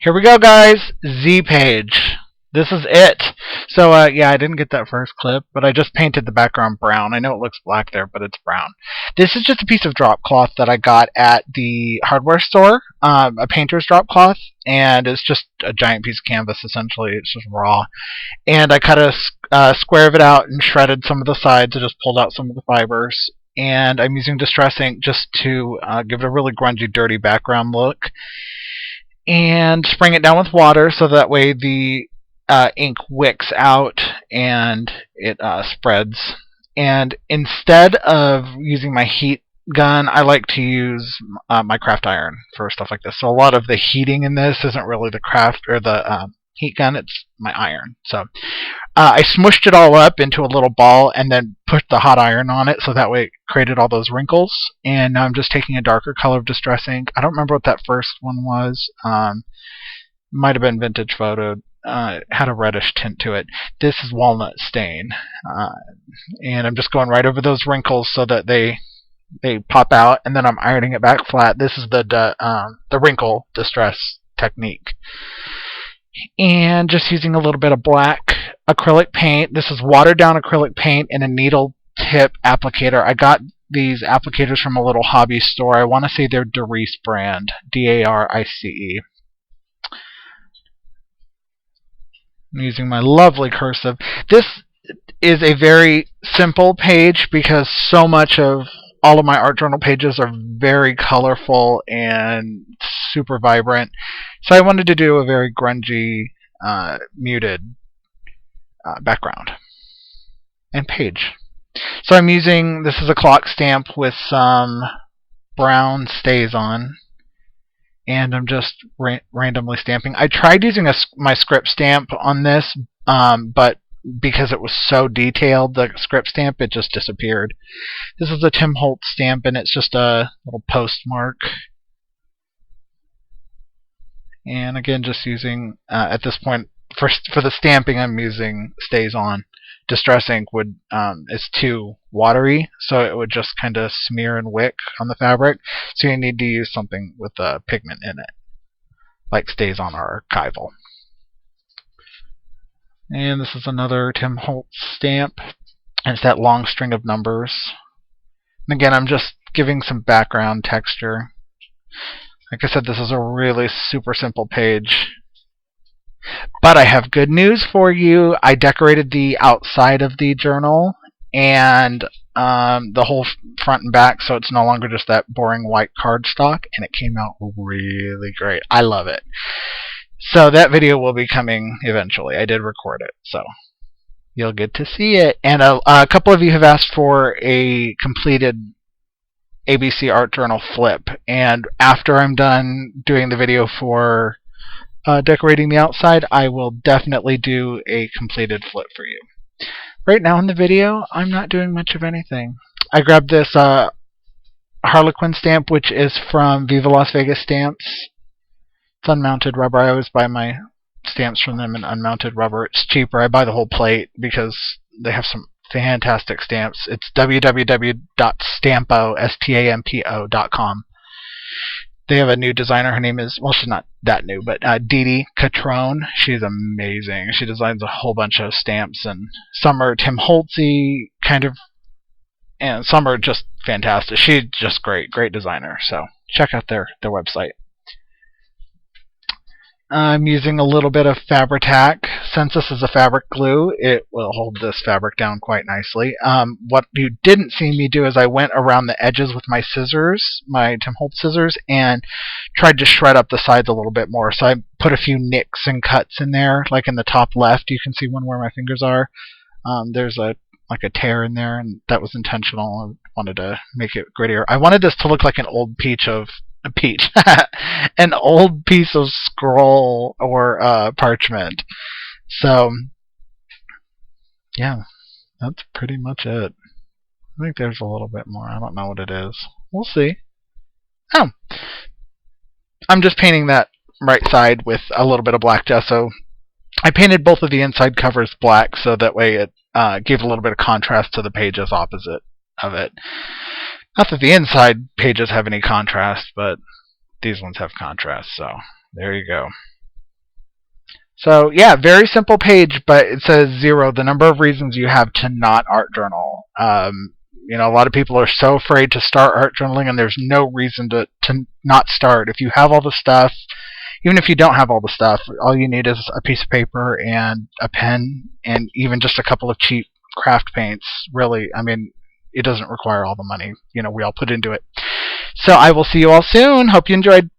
Here we go, guys. Z page. This is it. So, yeah, I didn't get that first clip, but I just painted the background brown. I know it looks black there, but it's brown. This is just a piece of drop cloth that I got at the hardware store, a painter's drop cloth, and it's just a giant piece of canvas, essentially. It's just raw. And I cut a square of it out and shredded some of the sides. I just pulled out some of the fibers. And I'm using Distress ink just to give it a really grungy, dirty background look. And spraying it down with water so that way the ink wicks out and it spreads. And instead of using my heat gun, I like to use my craft iron for stuff like this. So a lot of the heating in this isn't really the craft or the heat gun, it's my iron. So I smushed it all up into a little ball and then put the hot iron on it so that way it created all those wrinkles. And now I'm just taking a darker color of Distress ink. I don't remember what that first one was. Might have been Vintage Photo. It had a reddish tint to it. This is Walnut Stain. And I'm just going right over those wrinkles so that they pop out, and then I'm ironing it back flat. This is the wrinkle distress technique. And just using a little bit of black acrylic paint. This is watered down acrylic paint and a needle tip applicator. I got these applicators from a little hobby store. I want to say they're Darice brand. D-A-R-I-C-E. I'm using my lovely cursive. This is a very simple page because so much of all of my art journal pages are very colorful and super vibrant. So I wanted to do a very grungy, muted background and page. So I'm using, this is a clock stamp with some brown StazOn. And I'm just randomly stamping. I tried using my script stamp on this, but because it was so detailed, the script stamp, it just disappeared. This is a Tim Holtz stamp, and it's just a little postmark. And again, just using, at this point, for the stamping, I'm using StazOn. Distress ink is too watery, so it would just kind of smear and wick on the fabric. So you need to use something with a pigment in it, like StazOn or Archival. And this is another Tim Holtz stamp, and it's that long string of numbers. And again, I'm just giving some background texture. Like I said, this is a really super simple page. But I have good news for you. I decorated the outside of the journal and the whole front and back, so it's no longer just that boring white cardstock, and it came out really great. I love it. So that video will be coming eventually. I did record it, so you'll get to see it. And a couple of you have asked for a completed ABC Art Journal flip, and after I'm done doing the video for decorating the outside, I will definitely do a completed flip for you. Right now in the video, I'm not doing much of anything. I grabbed this Harlequin stamp, which is from Viva Las Vegas Stamps. It's unmounted rubber. I always buy my stamps from them in unmounted rubber. It's cheaper. I buy the whole plate because they have some fantastic stamps. It's www.stampo.com. They have a new designer. Her name is, well, she's not that new, but Dee Catrone. She's amazing. She designs a whole bunch of stamps, and some are Tim Holtzy kind of, and some are just fantastic. She's just great designer. So check out their website. I'm using a little bit of Fabri-Tac. Since this is a fabric glue, it will hold this fabric down quite nicely. What you didn't see me do is I went around the edges with my scissors, my Tim Holtz scissors, and tried to shred up the sides a little bit more. So I put a few nicks and cuts in there, like in the top left. You can see one where my fingers are. There's like a tear in there, and that was intentional. I wanted to make it grittier. I wanted this to look like an old an old piece of scroll or parchment. So yeah, that's pretty much it. I think there's a little bit more. I don't know what it is. We'll see. Oh, I'm just painting that right side with a little bit of black gesso. I painted both of the inside covers black so that way it gave a little bit of contrast to the pages opposite of it. Not that the inside pages have any contrast, but these ones have contrast, so there you go. So yeah, very simple page, but it says 0, the number of reasons you have to not art journal. A lot of people are so afraid to start art journaling, and there's no reason to not start. If you have all the stuff, even if you don't have all the stuff, all you need is a piece of paper and a pen, and even just a couple of cheap craft paints. Really, I mean, it doesn't require all the money we all put into it. So I will see you all soon. Hope you enjoyed.